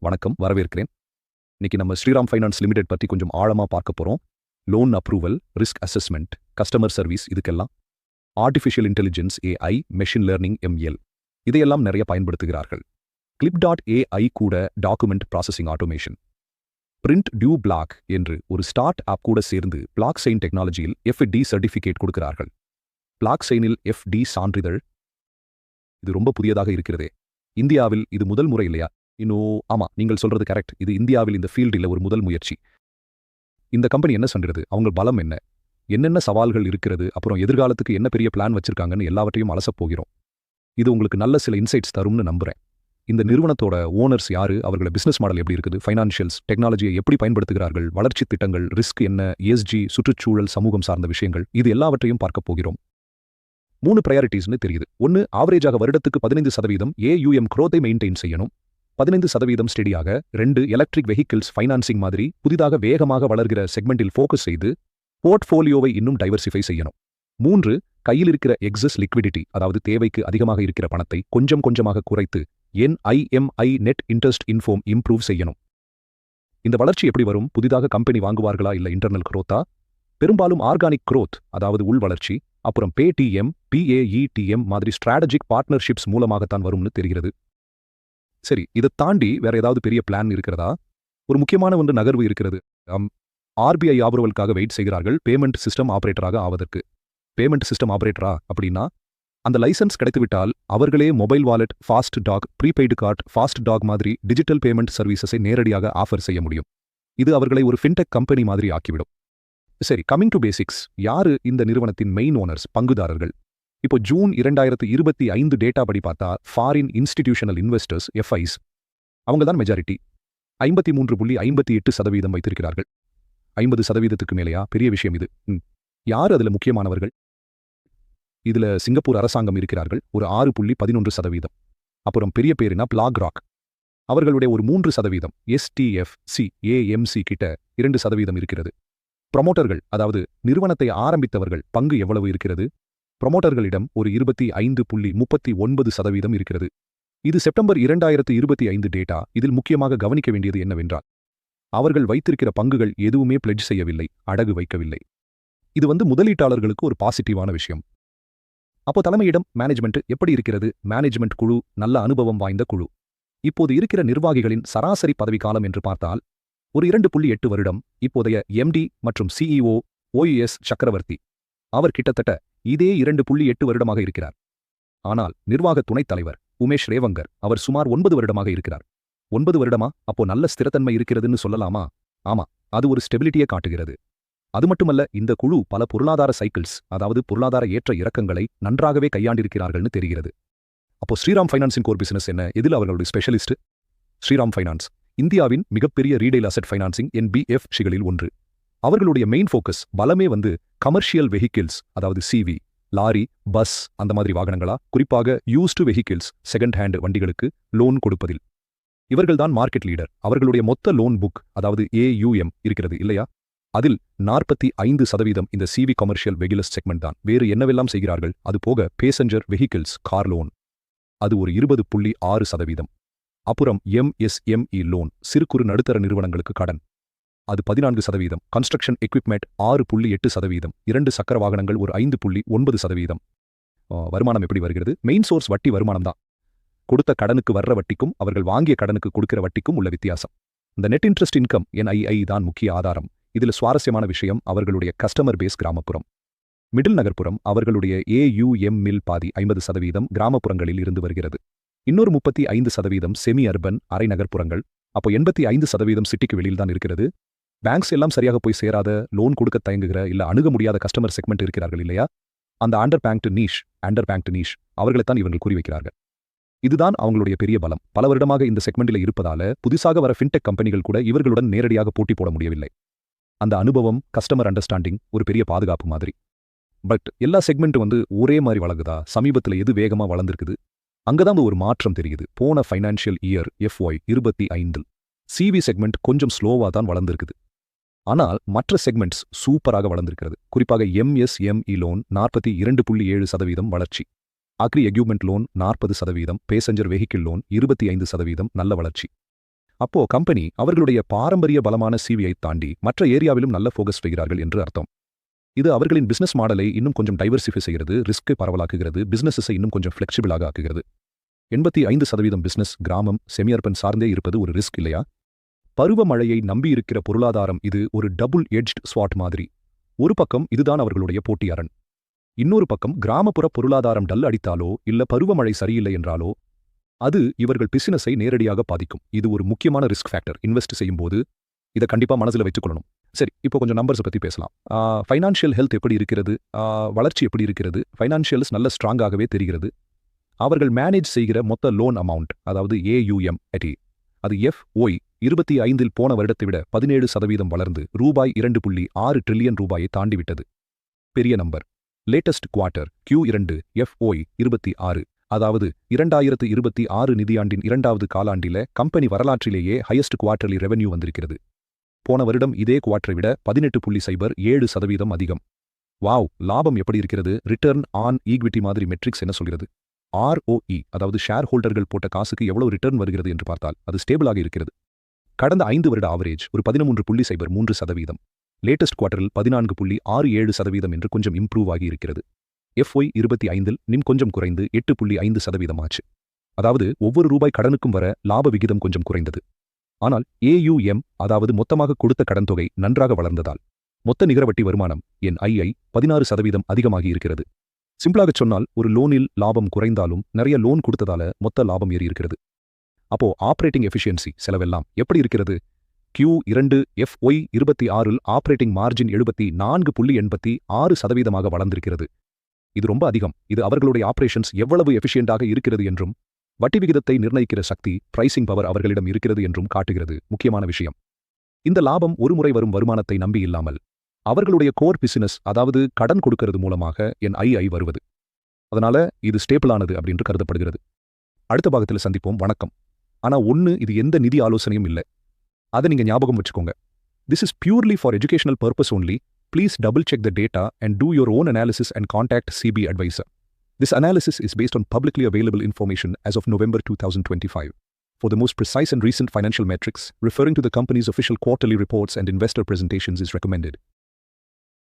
வணக்கம், வரவேற்கிறேன். இன்னைக்கு நம்ம ஸ்ரீராம் ஃபைனான்ஸ் லிமிடெட் பத்தி கொஞ்சம் ஆழமா பார்க்க போறோம். Loan approval, risk assessment, customer service இதுக்கெல்லாம் artificial intelligence AI, machine learning ML இதையெல்லாம் நிறைய பயன்படுத்துகிறார்கள். Clip.ai கூட டாக்குமெண்ட் ப்ராசஸிங் ஆட்டோமேஷன். பிரிண்ட் டியூ பிளாக் என்று ஒரு ஸ்டார்ட் ஆப் கூட சேர்ந்து பிளாக் செயின் டெக்னாலஜியில் FD சர்டிஃபிகேட் கொடுக்கிறார்கள். பிளாக் செயினில் FD சான்றிதழ் இது ரொம்ப புதியதாக இருக்கிறதே. இந்தியாவில் இது முதல் முறை இல்லையா? ஆமா, நீங்கள் சொல்றது கரெக்ட். இது இந்தியாவில் இந்த ஃபீல்டில் ஒரு முதல் முயற்சி. இந்த கம்பெனி என்ன சொல்றது, அவங்க பலம் என்ன, என்னென்ன சவால்கள் இருக்கிறது, அப்புறம் எதிர்காலத்துக்கு என்ன பெரிய பிளான் வச்சிருக்காங்கன்னு எல்லாவற்றையும் அலசப் போகிறோம். இது உங்களுக்கு நல்ல சில இன்சைட்ஸ் தரும்னு நம்புறேன். இந்த நிறுவனத்தோட ஓனர்ஸ் யாரு, அவர்களோட பிசினஸ் மாடல் எப்படி இருக்குது, ஃபைனான்ஷியல்ஸ், டெக்னாலஜியை எப்படி பயன்படுத்துகிறார்கள், வளர்ச்சி திட்டங்கள், ரிஸ்க் என்ன, ESG, சுற்றுச்சூழல், சமூகம் சார்ந்த விஷயங்கள், இது எல்லாவற்றையும் பார்க்க போகிறோம். 3 ப்ரையாரிட்டிஸ்னு தெரியுது. 1, ஆவரேஜாக வருடத்துக்கு 15% AUM growth-ஐ மெயின்டைன் செய்யணும். 15% ஸ்டெடியாக. 2, எலக்ட்ரிக் வெஹிக்கிள்ஸ் ஃபைனான்சிங் மாதிரி புதிதாக வேகமாக வளர்கிற செக்மெண்டில் ஃபோக்கஸ் செய்து போர்ட்ஃபோலியோவை இன்னும் டைவர்சிஃபை செய்யணும். 3, கையில் இருக்கிற எக்ஸஸ் லிக்விடிட்டி, அதாவது தேவைக்கு அதிகமாக இருக்கிற பணத்தை கொஞ்சம் கொஞ்சமாக குறைத்து NIMI நெட் இன்ட்ரெஸ்ட் இன்ஃபோம் இம்ப்ரூவ் செய்யணும். இந்த வளர்ச்சி எப்படி வரும்? புதிதாக கம்பெனி வாங்குவார்களா இல்ல இன்டர்னல் growth-ஆ? பெரும்பாலும் ஆர்கானிக் growth, அதாவது உள் வளர்ச்சி, அப்புறம் PATM, PAETM மாதிரி ஸ்ட்ராட்டஜிக் பார்ட்னர்ஷிப்ஸ் மூலமாகத்தான் வரும்னு தெரிகிறது. சரி, இதை தாண்டி வேற ஏதாவது பெரிய பிளான் இருக்கிறதா? ஒரு முக்கியமான ஒன்று நகர்வு இருக்கிறது. RBI அப்ரூவலுக்காக வெயிட் செய்கிறார்கள் பேமெண்ட் சிஸ்டம் ஆபரேட்டராக ஆவதற்கு. பேமெண்ட் சிஸ்டம் ஆபரேட்டரா அப்படின்னா அந்த லைசன்ஸ் கிடைத்துவிட்டால் அவர்களே mobile wallet, fast tag, prepaid card, fast tag மாதிரி டிஜிட்டல் பேமெண்ட் சர்வீசஸை நேரடியாக ஆஃபர் செய்ய முடியும். இது அவர்களை ஒரு ஃபின்டெக் கம்பெனி மாதிரி ஆக்கிவிடும். சரி, கமிங் டு பேசிக்ஸ். யாரு இந்த நிறுவனத்தின் மெயின் ஓனர்ஸ், பங்குதாரர்கள்? இப்போ ஜூன் 2025 டேட்டா படி பார்த்தா ஃபாரின் இன்ஸ்டிடியூஷனல் இன்வெஸ்டர்ஸ் FIs அவங்க தான் மெஜாரிட்டி. 53.58% வைத்திருக்கிறார்கள். 50%க்கு மேலேயா? பெரிய விஷயம் இது. யார் அதுல முக்கியமானவர்கள்? இதுல சிங்கப்பூர் அரசாங்கம் இருக்கிறார்கள், ஒரு 6.11%. அப்புறம் பெரிய பேருனா BlackRock, அவர்களுடைய ஒரு 3%. STFC AMC கிட்ட 2% இருக்கிறது. ப்ரொமோட்டர்கள், அதாவது நிறுவனத்தை ஆரம்பித்தவர்கள் பங்கு எவ்வளவு இருக்கிறது? ப்ரொமோட்டர்களிடம் ஒரு 25.39% இருக்கிறது. இது செப்டம்பர் 2025 டேட்டா. இதில் முக்கியமாக கவனிக்க வேண்டியது என்னவென்றால் அவர்கள் வைத்திருக்கிற பங்குகள் எதுவுமே பிளெட்ஜ் செய்யவில்லை, அடகு வைக்கவில்லை. இது முதலீட்டாளர்களுக்கு ஒரு பாசிட்டிவான விஷயம். அப்போ தலைமையிடம் மேனேஜ்மெண்ட் எப்படி இருக்கிறது? மேனேஜ்மெண்ட் குழு நல்ல அனுபவம் வாய்ந்த குழு. இப்போது இருக்கிற நிர்வாகிகளின் சராசரி பதவிக்காலம் என்று பார்த்தால் ஒரு 2.8 வருடம். இப்போதைய MD மற்றும் CEO OES சக்கரவர்த்தி, அவர் கிட்டத்தட்ட இதே 2.8 வருடமாக இருக்கிறார். ஆனால் நிர்வாக துணைத் தலைவர் உமேஷ் ரேவங்கர், அவர் சுமார் 9 வருடமாக இருக்கிறார். 9 வருடமா? அப்போ நல்ல ஸ்திரத்தன்மை இருக்கிறதுன்னு சொல்லலாமா? ஆமா, அது ஒரு ஸ்டெபிலிட்டியை காட்டுகிறது. அது மட்டுமல்ல, இந்த குழு பல பொருளாதார சைக்கிள்ஸ், அதாவது பொருளாதார ஏற்ற இறக்கங்களை நன்றாகவே கையாண்டிருக்கிறார்கள்னு தெரிகிறது. அப்போ ஸ்ரீராம் ஃபைனான்ஸின் கோர் பிசினஸ் என்ன? எதில் அவர்களுடைய ஸ்பெஷலிஸ்ட்? ஸ்ரீராம் ஃபைனான்ஸ் இந்தியாவின் மிகப்பெரிய ரீடெயில் அசெட் ஃபைனான்சிங் NBFCகளில் ஒன்று. அவர்களுடைய மெயின் ஃபோக்கஸ் பலமே கமர்ஷியல் வெஹிக்கிள்ஸ், அதாவது CV, லாரி, பஸ் அந்த மாதிரி வாகனங்களா, குறிப்பாக யூஸ்டு வெஹிக்கிள்ஸ், செகண்ட் ஹேண்ட் வண்டிகளுக்கு லோன் கொடுப்பதில். இவர்கள்தான் மார்க்கெட் லீடர். அவர்களுடைய மொத்த லோன் புக், அதாவது AUM இருக்கிறது இல்லையா, அதில் 45% இந்த CV கமர்ஷியல் வெஹிக்கிள்ஸ் செக்மெண்ட் தான். வேறு என்னவெல்லாம் செய்கிறார்கள்? அது போக பேசஞ்சர் வெஹிக்கிள்ஸ், கார் லோன், அது ஒரு 20.6%. அப்புறம் MSME லோன், சிறு குறு நடுத்தர நிறுவனங்களுக்கு கடன், அது 14%. கன்ஸ்ட்ரக்ஷன் எக்விப்மெண்ட் 6.8%. 2 சக்கர வாகனங்கள் ஒரு 5.9%. வருமானம் எப்படி வருகிறது? மெயின் சோர்ஸ் வட்டி வருமானம் தான். கொடுத்த கடனுக்கு வர்ற வட்டிக்கும் அவர்கள் வாங்கிய கடனுக்கு கொடுக்கிற வட்டிக்கும் உள்ள வித்தியாசம். இந்த நெட் இன்ட்ரெஸ்ட் இன்கம் NII தான் முக்கிய ஆதாரம். இதில் சுவாரஸ்யமான விஷயம், அவர்களுடைய கஸ்டமர் பேஸ் கிராமப்புறம், மிடில் நகர்ப்புறம். அவர்களுடைய AUM மில் பாதி 50% கிராமப்புறங்களில் இருந்து வருகிறது. இன்னொரு 35% செமி அர்பன், அரை நகர்ப்புறங்கள். அப்போ 85% சிட்டிக்கு வெளியில் தான் இருக்கிறது. பேங்க்ஸ் எல்லாம் சரியாக போய் சேராத, லோன் கொடுக்க தயங்குகிற இல்ல அணுக முடியாத கஸ்டமர் செக்மெண்ட் இருக்கிறார்கள் இல்லையா, அந்த அண்டர் பேங்க்டு நீஷ் அவர்களைத்தான் இவர்கள் குறிவைக்கிறார்கள். இதுதான் அவங்களுடைய பெரிய பலம். பல வருடமாக இந்த செக்மெண்டில் இருப்பதால புதுசாக வர ஃபின்டெக் கம்பெனிகள் கூட இவர்களுடன் நேரடியாக போட்டி போட முடியவில்லை. அந்த அனுபவம், கஸ்டமர் அண்டர்ஸ்டாண்டிங் ஒரு பெரிய பாதுகாப்பு மாதிரி. பட் எல்லா செக்மெண்ட் ஒரே மாதிரி வளருதா? சமீபத்தில் எது வேகமா வளர்ந்திருக்குது? அங்கதான் ஒரு மாற்றம் தெரியுது. போன financial year FY 25 CV segment கொஞ்சம் ஸ்லோவா தான் வளர்ந்திருக்குது. ஆனால் மற்ற செக்மெண்ட்ஸ் சூப்பராக வளர்ந்திருக்கிறது. குறிப்பாக MSME லோன் 42.7% வளர்ச்சி, agri equipment loan 40%, passenger vehicle loan 25% நல்ல வளர்ச்சி. அப்போ கம்பெனி அவர்களுடைய பாரம்பரிய பலமான சிவியை தாண்டி மற்ற ஏரியாவிலும் நல்ல ஃபோகஸ் வைக்கிறார்கள் என்று அர்த்தம். இது அவர்களின் பிசினஸ் மாடலை இன்னும் கொஞ்சம் டைவர்சிஃபை செய்கிறது, ரிஸ்க்கை பரவலாக்குகிறது, பிசினஸை இன்னும் கொஞ்சம் ஃப்ளெக்சிபிளாக ஆக்குகிறது. 85% பிசினஸ் கிராமம் செமியர்பன் சார்ந்தே இருப்பது ஒரு ரிஸ்க் இல்லையா? பருவமழையை நம்பியிருக்கிற பொருளாதாரம் இது ஒரு டபுள் எட்ஜ்ட் ஸ்வாட் மாதிரி. ஒரு பக்கம் இதுதான் அவர்களுடைய போட்டி அரண். இன்னொரு பக்கம் கிராமப்புற பொருளாதாரம் டல் அடித்தாலோ இல்ல பருவமழை சரியில்லை என்றாலோ அது இவர்கள் பிசினஸை நேரடியாக பாதிக்கும். இது ஒரு முக்கியமான ரிஸ்க் ஃபேக்டர். இன்வெஸ்ட் செய்யும்போது இதை கண்டிப்பா மனசுல வச்சுக்கொள்ளணும். சரி, இப்போ கொஞ்சம் நம்பர்ஸ் பத்தி பேசலாம். ஃபைனான்ஷியல் ஹெல்த் எப்படி இருக்கிறது, வளர்ச்சி எப்படி இருக்கிறது? ஃபைனான்ஷியல்ஸ் நல்ல ஸ்ட்ராங்காகவே தெரிகிறது. அவர்கள் மேனேஜ் செய்கிற மொத்த லோன் அமௌண்ட், அதாவது AUM அது FOI 25 போன வருடத்தை விட 17% வளர்ந்து ரூபாய் 2.6 ட்ரில்லியன் ரூபாயை தாண்டிவிட்டது. பெரிய number. Latest quarter Q2 FOI 26, அதாவது 2026 நிதியாண்டின் இரண்டாவது காலாண்டில கம்பெனி வரலாற்றிலேயே ஹையஸ்ட் குவார்ட்டர்லி ரெவென்யூ வந்திருக்கிறது. போன வருடம் இதே குவார்ட்டரை விட 18.07% அதிகம். வாவ், லாபம் எப்படி இருக்கிறது? ரிட்டர்ன் ஆன் ஈக்விட்டி மாதிரி மெட்ரிக்ஸ் என்ன சொல்கிறது? ROE, அதாவது ஷேர் ஹோல்டர்கள் போட்ட காசுக்கு எவ்வளவு ரிட்டர்ன் வருகிறது என்று பார்த்தால் அது ஸ்டேபிளாக இருக்கிறது. கடந்த 5 வருட ஆவரேஜ் ஒரு 13.03%. லேட்டஸ்ட் குவார்ட்டரில் 14.67% என்று கொஞ்சம் இம்ப்ரூவ் ஆகி இருக்கிறது. FOI 25 நிம் கொஞ்சம் குறைந்து 8.5% ஆச்சு. அதாவது ஒவ்வொரு ரூபாய் கடனுக்கும் வர லாப விகிதம் கொஞ்சம் குறைந்தது. ஆனால் AUM, அதாவது மொத்தமாக கொடுத்த கடன் தொகை நன்றாக வளர்ந்ததால் மொத்த நிகரவட்டி வருமானம் NII 16% அதிகமாகி இருக்கிறது. சிம்பிளாகச் சொன்னால் ஒரு லோனில் லாபம் குறைந்தாலும் நிறைய லோன் கொடுத்ததால மொத்த லாபம் ஏறி இருக்கிறது. அப்போ ஆப்ரேட்டிங் எஃபிஷியன்சி செலவெல்லாம் எப்படி இருக்கிறது? Q2 FOI 26 ஆப்ரேட்டிங் மார்ஜின் 74.86% வளர்ந்திருக்கிறது. இது ரொம்ப அதிகம். இது அவர்களுடைய ஆபரேஷன்ஸ் எவ்வளவு எஃபிஷியண்டாக இருக்கிறது என்றும் வட்டி விகிதத்தை நிர்ணயிக்கிற சக்தி, பிரைசிங் பவர் அவர்களிடம் இருக்கிறது என்றும் காட்டுகிறது. முக்கியமான விஷயம், இந்த லாபம் ஒரு முறை வரும் வருமானத்தை நம்பி இல்லாமல் அவர்களுடைய கோர் பிசினஸ், அதாவது கடன் கொடுக்கிறது மூலமாக NII வருவது. அதனால இது ஸ்டேபிளானது அப்படின்னு கருதப்படுகிறது. அடுத்த பாகத்தில் சந்திப்போம். வணக்கம். ஆனா இது எந்த நிதி ஆலோசனையும் இல்லை. அதை நீங்க ஞாபகம் வச்சுக்கோங்க. This is purely for educational purpose only. Please double check the data and do your own analysis and contact CB advisor. This analysis is based on publicly available information as of November 2025. For the most precise and recent financial metrics, referring to the company's official quarterly reports and investor presentations is recommended.